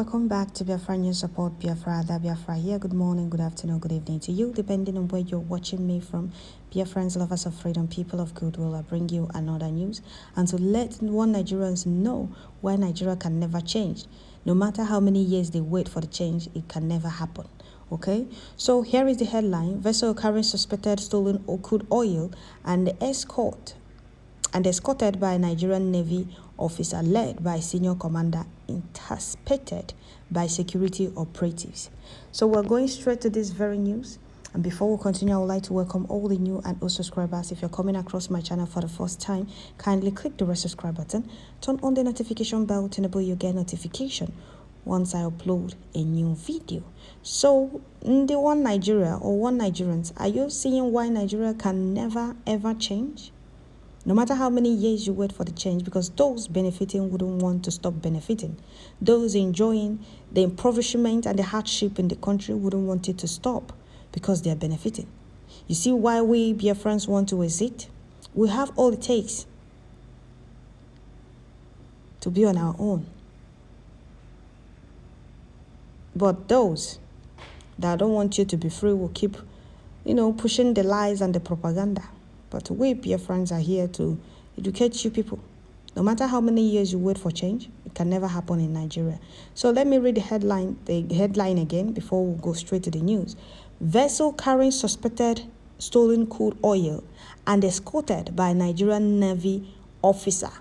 Welcome back to Biafra News Support Biafra. Biafra here. Good morning, good afternoon, good evening to you, depending on where you're watching me from. Biafrans, lovers of freedom, people of goodwill, I bring you another news and to let one Nigerians know why Nigeria can never change. No matter how many years they wait for the change, it can never happen. Okay, so here is the headline: vessel carrying suspected stolen crude oil and escorted by a Nigerian Navy officer led by senior commander, intercepted by security operatives. So we're going straight to this very news. And before we continue, I would like to welcome all the new and old subscribers. If you're coming across my channel for the first time, kindly click the red subscribe button, turn on the notification bell to enable you get notification once I upload a new video. So, the one Nigeria or one Nigerians, are you seeing why Nigeria can never ever change? No matter how many years you wait for the change, because those benefiting wouldn't want to stop benefiting. Those enjoying the impoverishment and the hardship in the country wouldn't want it to stop because they are benefiting. You see why we Biafrans want to exit? We have all it takes to be on our own. But those that don't want you to be free will keep, pushing the lies and the propaganda. But we Biafrans are here to educate you people. No matter how many years you wait for change, it can never happen in Nigeria. So let me read the headline again before we go straight to the news. Vessel carrying suspected stolen crude oil and escorted by a Nigerian Navy officer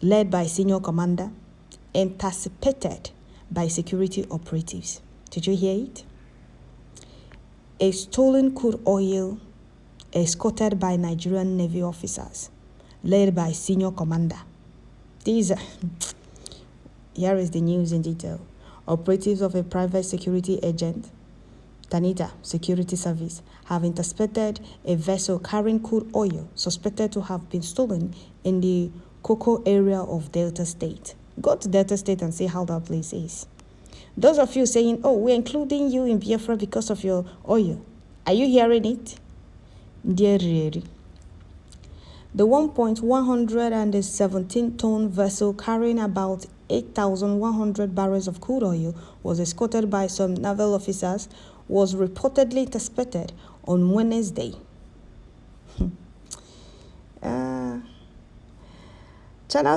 led by senior commander, intercepted by security operatives. Did you hear it? A stolen crude oil escorted by Nigerian Navy officers, led by senior commander. Here is the news in detail. Operatives of a private security agent, Tanita Security Service, have intercepted a vessel carrying crude oil suspected to have been stolen in the Cocoa area of Delta State. Go to Delta State and see how that place is. Those of you saying, oh, we're including you in Biafra because of your oil. Are you hearing it? The 1.117-ton vessel carrying about 8,100 barrels of crude oil was escorted by some naval officers, was reportedly intercepted on Wednesday. Channel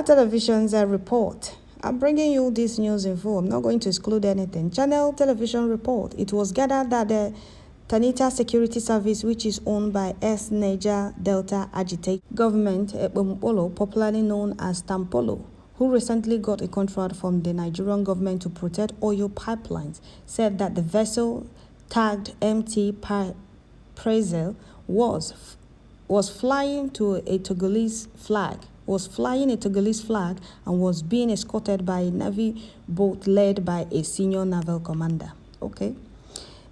Television's report. I'm bringing you this news info. I'm not going to exclude anything. Channel Television report. It was gathered that the Tanita Security Service, which is owned by Niger Delta Agitate Government, popularly known as Tampolo, who recently got a contract from the Nigerian government to protect oil pipelines, said that the vessel tagged MT Prazel was flying a Togolese flag and was being escorted by a Navy boat led by a senior naval commander. Okay.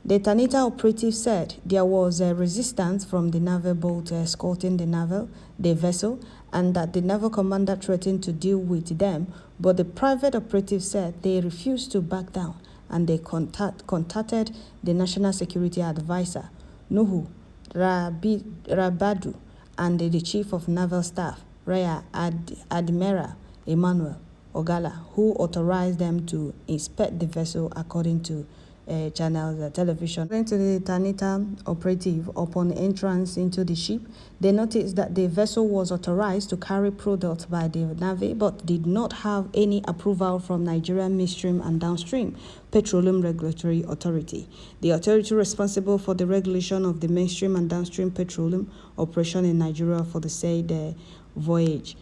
The Tanita operative said there was a resistance from the naval boat escorting the vessel, and that the naval commander threatened to deal with them, but the private operative said they refused to back down, and they contacted the National Security Advisor, Nuhu Rabadu, and the Chief of Naval Staff, Rear Admiral Emmanuel Ogala, who authorized them to inspect the vessel according to Channel Television. According to the Tanita operative, upon entrance into the ship, they noticed that the vessel was authorized to carry products by the Navy, but did not have any approval from Nigerian Midstream and Downstream Petroleum Regulatory Authority, the authority responsible for the regulation of the midstream and downstream petroleum operation in Nigeria for the said voyage.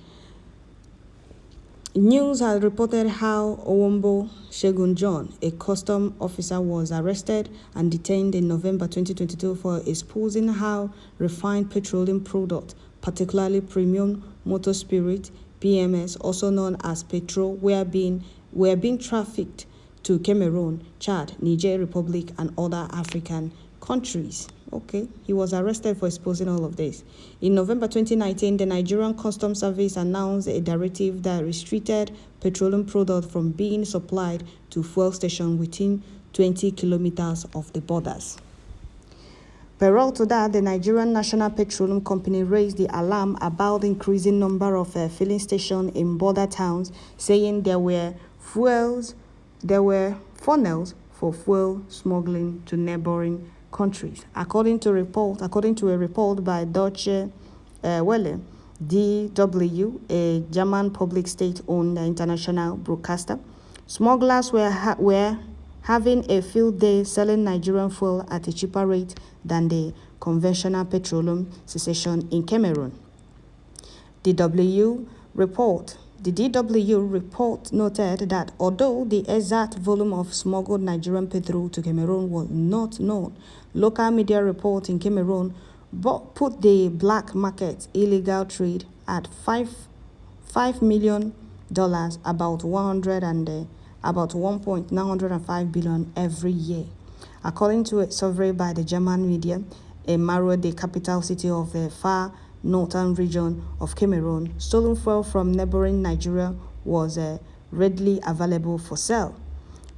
News has reported how Owombo Shegun John, a custom officer, was arrested and detained in November 2022 for exposing how refined petroleum products, particularly premium motor spirit (PMS), also known as petrol, were being trafficked to Cameroon, Chad, Niger Republic, and other African countries. Okay, he was arrested for exposing all of this. In November 2019, the Nigerian Customs Service announced a directive that restricted petroleum products from being supplied to fuel stations within 20 kilometers of the borders. Parallel to that, the Nigerian National Petroleum Company raised the alarm about the increasing number of filling stations in border towns, saying there were fuel funnels for fuel smuggling to neighboring countries. According to a report by Deutsche Welle, DW, a German public state-owned international broadcaster, smugglers were having a field day selling Nigerian fuel at a cheaper rate than the conventional petroleum cessation in Cameroon. The DW report noted that although the exact volume of smuggled Nigerian petrol to Cameroon was not known, local media reports in Cameroon put the black market illegal trade at $5 million, about 1.905 billion every year. According to a survey by the German media, Maro, the capital city of the far northern region of Cameroon, stolen fuel from neighboring Nigeria was readily available for sale.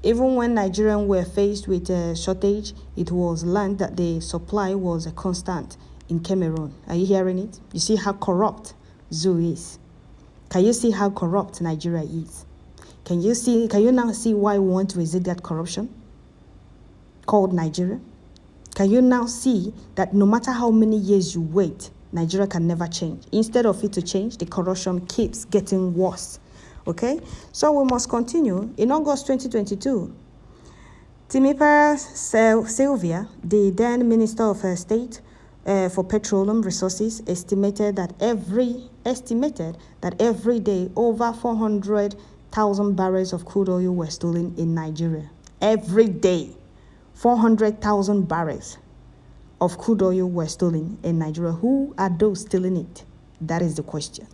Even when Nigerians were faced with a shortage, it was learned that the supply was a constant in Cameroon. Are you hearing it? You see how corrupt Zoo is. Can you see how corrupt Nigeria is? Can you now see why we want to resist that corruption called Nigeria? Can you now see that no matter how many years you wait, Nigeria can never change? Instead of it to change, the corruption keeps getting worse. Okay, so we must continue. In August 2022, Timipara Sylvia, the then Minister of State for Petroleum Resources, estimated that every day over 400,000 barrels of crude oil were stolen in Nigeria. Every day, 400,000 barrels of crude oil were stolen in Nigeria. Who are those stealing it? That is the question.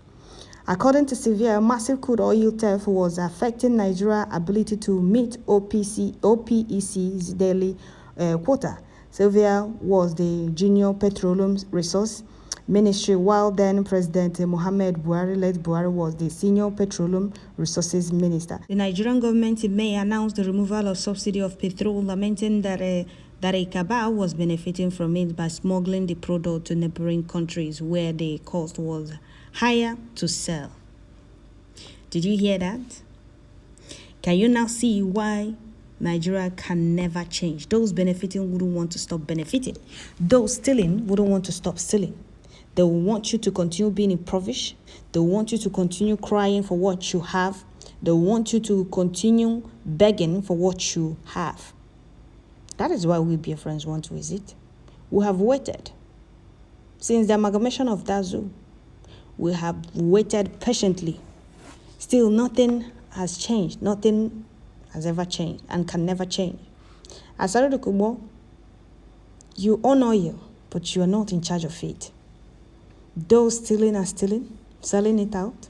According to Sylvia, massive crude oil theft was affecting Nigeria's ability to meet OPEC's daily quota. Sylvia was the junior petroleum resource ministry, while then President Muhammad Buhari was the senior petroleum resources minister. The Nigerian government in May announced the removal of subsidy of petrol, lamenting that a cabal was benefiting from it by smuggling the product to neighboring countries where the cost was higher to sell. Did you hear that? Can you now see why Nigeria can never change? Those benefiting wouldn't want to stop benefiting. Those stealing wouldn't want to stop stealing. They will want you to continue being impoverished. They want you to continue crying for what you have. They want you to continue begging for what you have. That is why we Biafrans want to visit. We have waited since the amalgamation of that zoo. We have waited patiently. Still, nothing has changed. Nothing has ever changed and can never change. As Kubo, you own oil, but you are not in charge of it. Those stealing are stealing, selling it out,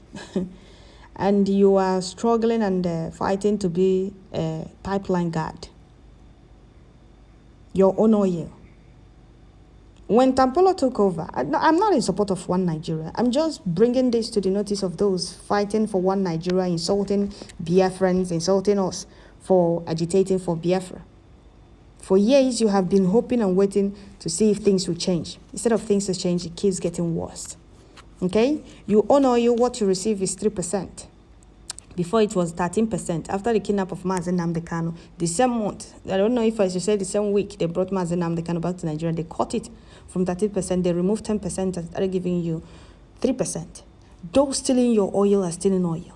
and you are struggling and fighting to be a pipeline guard. Your own oil. When Tampolo took over, I'm not in support of one Nigeria. I'm just bringing this to the notice of those fighting for one Nigeria, insulting Biafrans, insulting us for agitating for Biafra. For years, you have been hoping and waiting to see if things will change. Instead of things to change, it keeps getting worse. Okay? You own oil, what you receive is 3%. Before it was 13%. After the kidnap of Mazen Nnamdi Kanu, the same month, I don't know if I should say the same week, they brought Mazen Nnamdi Kanu back to Nigeria. They cut it from 13%. They removed 10% and started giving you 3%. Those stealing your oil are stealing oil.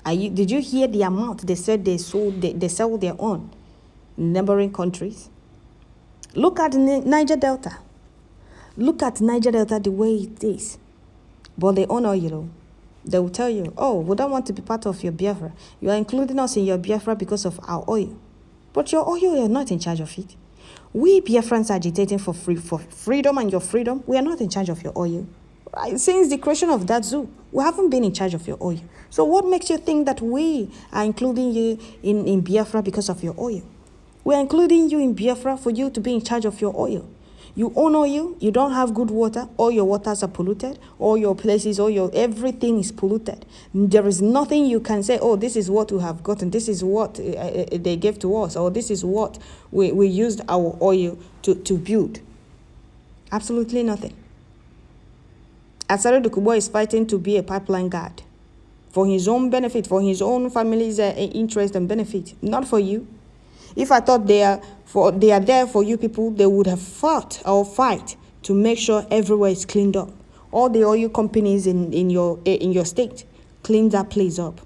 Did you hear the amount they said they sell their own in neighboring countries? Look at Niger Delta. Look at Niger Delta the way it is. But they own oil. They will tell you, oh, we don't want to be part of your Biafra. You are including us in your Biafra because of our oil. But your oil, you're not in charge of it. We Biafrans are agitating for freedom and your freedom. We are not in charge of your oil. Since the creation of that zoo, we haven't been in charge of your oil. So what makes you think that we are including you in Biafra because of your oil? We are including you in Biafra for you to be in charge of your oil. You own oil, you don't have good water, all your waters are polluted, all your places, everything is polluted. There is nothing you can say, oh, this is what we have gotten, this is what they gave to us, or this is what we used our oil to build. Absolutely nothing. Asare Dokubo is fighting to be a pipeline guard for his own benefit, for his own family's interest and benefit, not for you. If I thought they are there for you people, they would have fought or fight to make sure everywhere is cleaned up. All the oil companies in your state, clean that place up.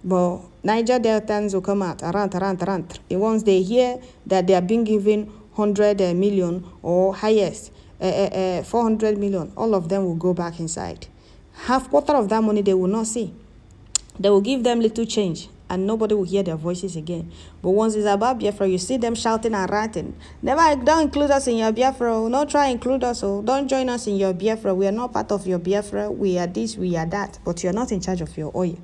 But Niger Deltans will come out, around. And once they hear that they are being given 100 million or highest 400 million, all of them will go back inside. Half quarter of that money they will not see. They will give them little change and nobody will hear their voices again. But once it's about Biafra, you see them shouting and ranting. Don't include us in your Biafra. Don't try to include us. Don't join us in your Biafra. We are not part of your Biafra. We are this, we are that. But you are not in charge of your oil.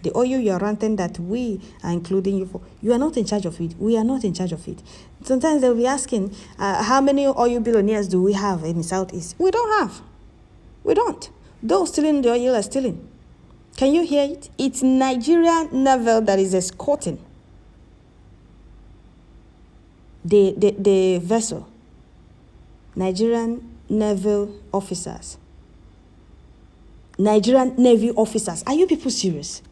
The oil you are ranting that we are including you for, you are not in charge of it. We are not in charge of it. Sometimes they'll be asking, how many oil billionaires do we have in the Southeast? We don't have. We don't. Those stealing the oil are stealing. Can you hear it? It's Nigerian naval that is escorting the vessel. Nigerian naval officers. Nigerian Navy officers. Are you people serious?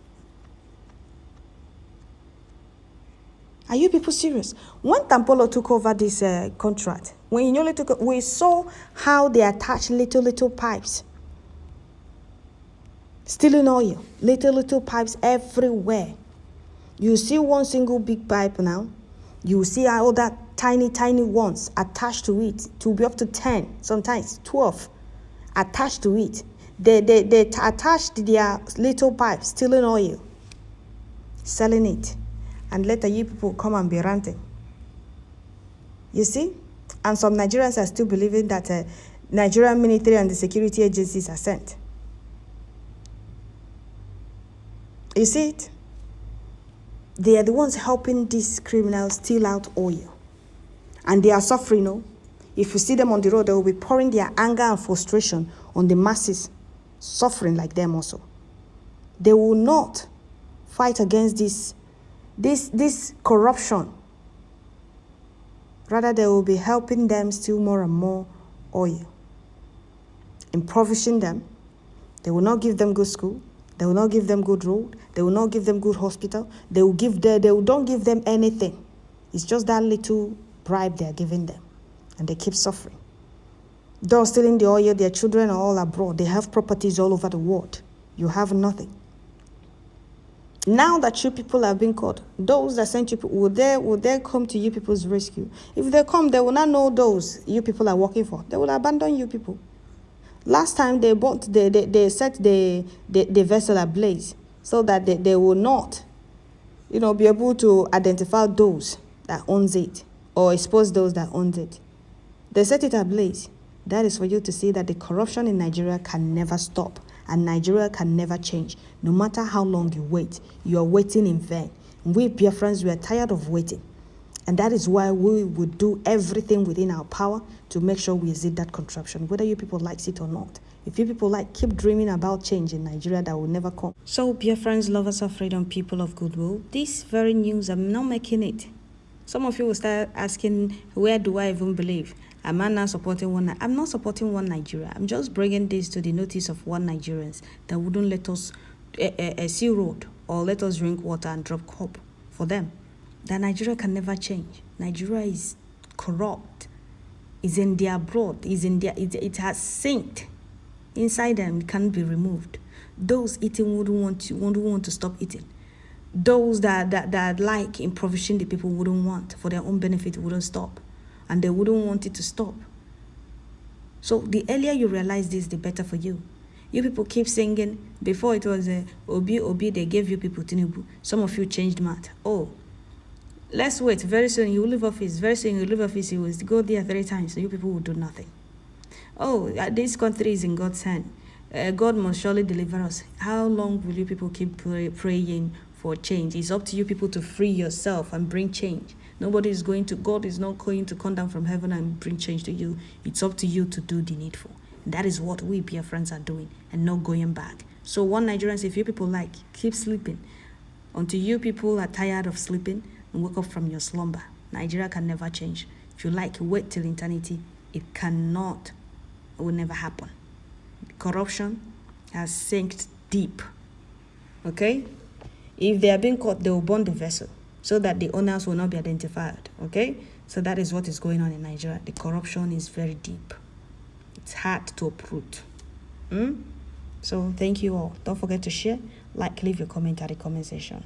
Are you people serious? When Tampolo took over this contract, when Inyole took it, we saw how they attached little pipes. Stealing oil. Little pipes everywhere. You see one single big pipe now. You see all that tiny ones attached to it. To be up to 10, sometimes 12 attached to it. They attached their little pipes, stealing oil, selling it. And later you people come and be ranting. You see? And some Nigerians are still believing that Nigerian military and the security agencies are sent. You see it? They are the ones helping these criminals steal out oil. And they are suffering, no? If you see them on the road, they will be pouring their anger and frustration on the masses, suffering like them also. They will not fight against this corruption. Rather, they will be helping them steal more and more oil, impoverishing them. They will not give them good school. They will not give them good road. They will not give them good hospital. They don't give them anything. It's just that little bribe they are giving them, and they keep suffering. Those stealing the oil, their children are all abroad. They have properties all over the world. You have nothing. Now that you people have been caught, those that sent you, will they come to you people's rescue? If they come, they will not know those you people are working for. They will abandon you people. Last time they set the vessel ablaze so that they will not, be able to identify those that owns it or expose those that owns it. They set it ablaze. That is for you to see that the corruption in Nigeria can never stop. And Nigeria can never change. No matter how long you wait, you are waiting in vain. We Biafrans, we are tired of waiting. And that is why we would do everything within our power to make sure we exit that contraption, whether you people like it or not. If you people keep dreaming about change in Nigeria, that will never come. So, Biafrans, lovers of freedom, people of goodwill, this very news, I'm not making it. Some of you will start asking, where do I even believe? Am I not supporting one? I'm not supporting one Nigeria. I'm just bringing this to the notice of one Nigerians that wouldn't let us see road or let us drink water and drop cup for them. That Nigeria can never change. Nigeria is corrupt. It's in their blood. It has sinked inside them. It can't be removed. Those eating wouldn't want to stop eating. Those that like impoverishing the people wouldn't want for their own benefit wouldn't stop. And they wouldn't want it to stop. So the earlier you realize this, the better for you. You people keep singing. Before it was Obi, they gave you people Tinubu. Some of you changed math. Oh, let's wait. Very soon you will leave office. Very soon you will leave office. You will go there 3 times. So you people will do nothing. Oh, this country is in God's hand. God must surely deliver us. How long will you people keep praying for change? It's up to you people to free yourself and bring change. God is not going to come down from heaven and bring change to you. It's up to you to do the needful. And that is what we Biafrans are doing and not going back. So one Nigerians, if you people keep sleeping until you people are tired of sleeping and wake up from your slumber. Nigeria can never change. If you wait till eternity. It cannot. It will never happen. Corruption has sank deep. Okay? If they are being caught, they will burn the vessel. so that the owners will not be identified. Okay, so that is what is going on in Nigeria. The corruption is very deep. It's hard to uproot. So thank you all. Don't forget to share, like, leave your comment at the comment section.